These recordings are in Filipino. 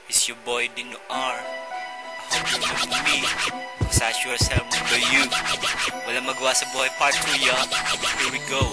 It's your boy Dino R. I hope you remember me. Cause I sure as hell remember you. Walang magawa sa buhay part 2, ya. Here we go.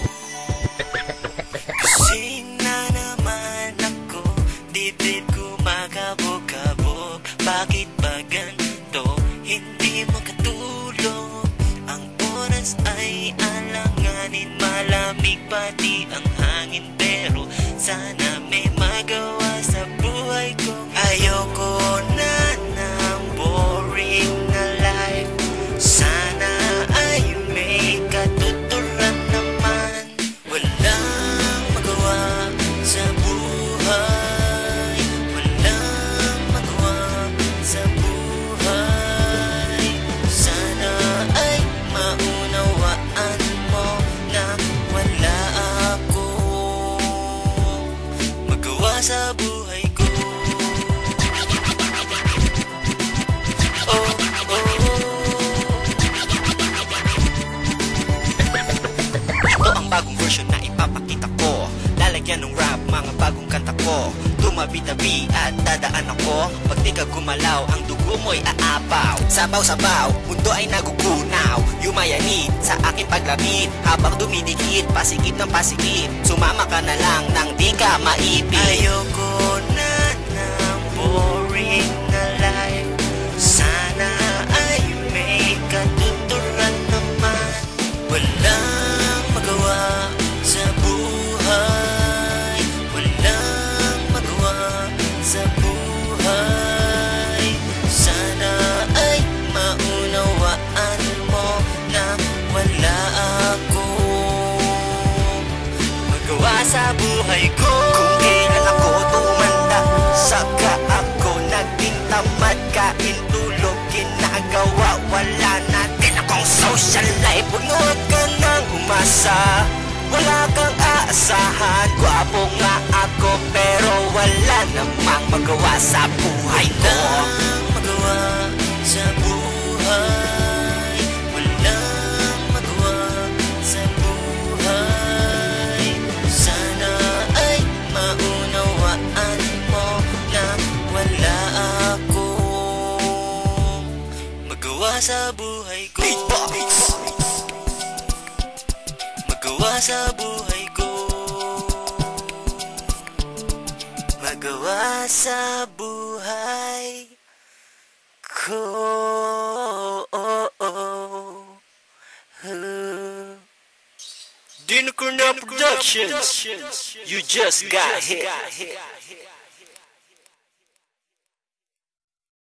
Gising na naman ako, dibdib ko makabog-kabog. Bakit ba ganito? Hindi makatulog. Ang oras ay alanganin, malamig pati ang hangin. Pero sana may magawa sa buhay ko. Ayoko na ng boring na life. Sana ay may katuturan naman. Walang magawa sa buhay. Walang magawa sa buhay. Sana ay maunawaan mo na wala akong magawa sa buhay ko. Bagong version na ipapakita ko. Lalagyan ng rap, mga bagong kanta ko. Tumabi-tabi at dadaan ako. Pag di ka gumalaw, ang dugo mo'y aapaw. Sabaw-sabaw, mundo ay nagugunaw. Yumayanit sa aking paglapit. Habang dumidikit, pasikip ng pasikip. Sumama ka na lang nang di ka maipit. Ayoko na ng boring na life. Sana ay may katuturan naman. Walang magawa sa buhay. Walang magawa sa buhay. Sana ay maunawaan mo na wala akong magawa sa buhay ko. Kung kailan ako tumanda, saka ako naging tamad. Kain, tulog, ginagawa, wala na din akong social life. Huwag ka nang umasa, wala kang aasahan. Gwapo nga ako pero wala namang magawa sa buhay ko. Walang magawa sa buhay. Walang magawa sa buhay. Sana ay maunawaan mo na wala akong magawa sa buhay ko. Magawa sa buhay ko. Magawa sa buhay ko. Dino Cornell Productions. You just got hit.